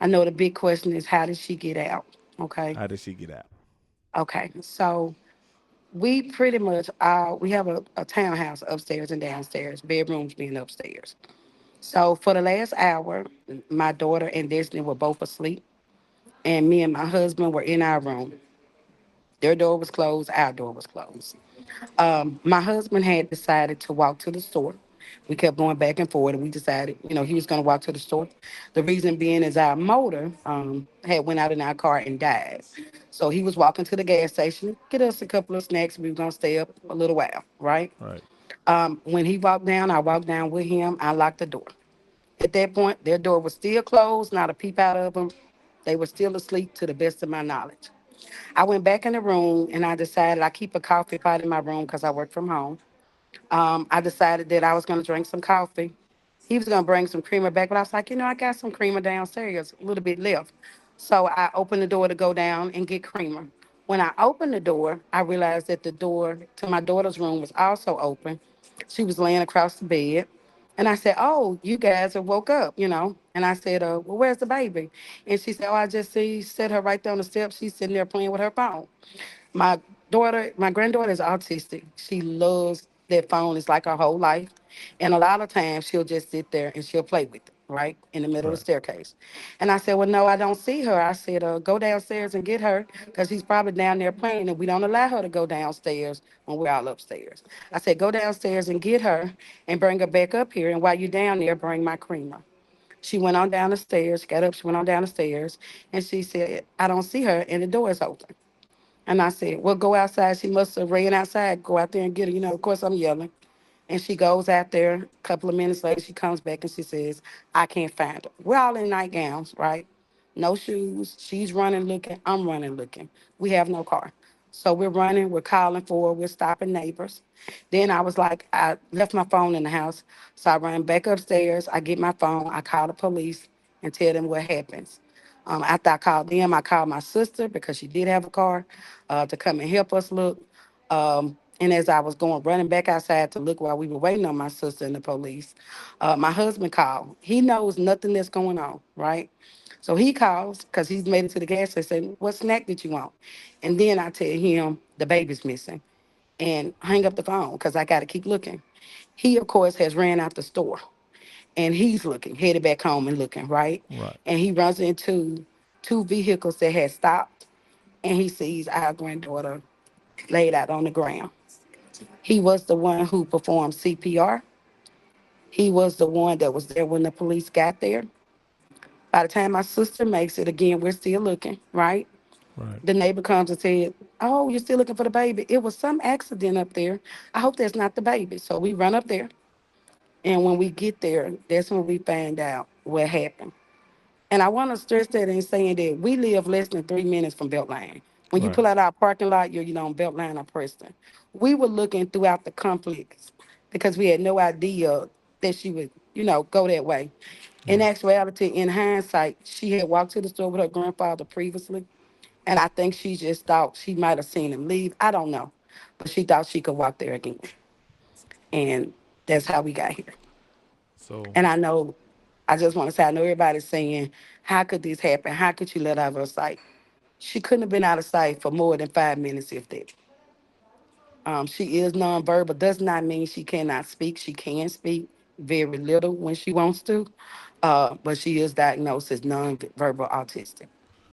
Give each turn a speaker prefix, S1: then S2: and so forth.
S1: I know the big question is, how did she get out? Okay.
S2: How did she get out?
S1: Okay. So we pretty much we have a townhouse upstairs and downstairs, bedrooms being upstairs. So for the last hour, my daughter and Destiny were both asleep, and me and my husband were in our room. Their door was closed, our door was closed. My husband had decided to walk to the store. We kept going back and forth, and we decided, he was going to walk to the store. The reason being is our motor had went out in our car and died. So he was walking to the gas station, get us a couple of snacks. We were going to stay up a little while, right?
S2: Right.
S1: When he walked down, I walked down with him. I locked the door. At that point, their door was still closed, not a peep out of them. They were still asleep to the best of my knowledge. I went back in the room and I decided I keep a coffee pot in my room because I work from home. I decided that I was going to drink some coffee. He was going to bring some creamer back, but I was like, I got some creamer downstairs, a little bit left. So I opened the door to go down and get creamer. When I opened the door, I realized that the door to my daughter's room was also open. She was laying across the bed. And I said, "Oh, you guys have woke up." And I said, "Well, where's the baby?" And she said, "Oh, I just see, set her right there on the steps. She's sitting there playing with her phone." My granddaughter is autistic. She loves that phone. It's like her whole life. And a lot of times she'll just sit there and she'll play with it, right? In the middle of the
S2: Right.
S1: staircase. And I said, "Well, no, I don't see her." I said, "Go downstairs and get her because she's probably down there playing and we don't allow her to go downstairs when we're all upstairs." I said, "Go downstairs and get her and bring her back up here. And while you're down there, bring my creamer." She went on down the stairs, got up, she went on down the stairs, and she said, "I don't see her, and the door is open." And I said, "Well, go outside." She must have ran outside. Go out there and get her. Of course, I'm yelling. And she goes out there. A couple of minutes later, she comes back and she says, "I can't find her." We're all in nightgowns, right? No shoes. She's running looking. I'm running looking. We have no car. So we're running. We're calling for her. We're stopping neighbors. Then I was like, I left my phone in the house. So I run back upstairs. I get my phone. I call the police and tell them what happens. After I called them, I called my sister because she did have a car to come and help us look. And as I was going running back outside to look while we were waiting on my sister and the police, my husband called. He knows nothing that's going on, right? So he calls because he's made it to the gas station. Say, "What snack did you want?" And then I tell him the baby's missing and hang up the phone because I got to keep looking. He, of course, has ran out the store and he's looking, headed back home and looking, right?
S2: Right.
S1: And he runs into two vehicles that had stopped and he sees our granddaughter laid out on the ground. He was the one who performed CPR. He was the one that was there when the police got there. By the time my sister makes it, again, we're still looking, right?
S2: Right.
S1: The neighbor comes and said, "Oh, you're still looking for the baby. It was some accident up there. I hope that's not the baby." So we run up there. And when we get there, that's when we find out what happened. And I want to stress that in saying that we live less than 3 minutes from Beltline. When you
S2: Right.
S1: pull out our parking lot, you're on Beltline or Preston. We were looking throughout the complex because we had no idea that she would go that way. In
S2: Yeah.
S1: actuality, in hindsight, she had walked to the store with her grandfather previously. And I think she just thought she might have seen him leave. I don't know. But she thought she could walk there again. And that's how we got here.
S2: So
S1: And I just want to say, I know everybody's saying, how could this happen? How could you let her out of her sight? She couldn't have been out of sight for more than 5 minutes, if that. She is nonverbal. Does not mean she cannot speak. She can speak very little when she wants to, but she is diagnosed as nonverbal autistic.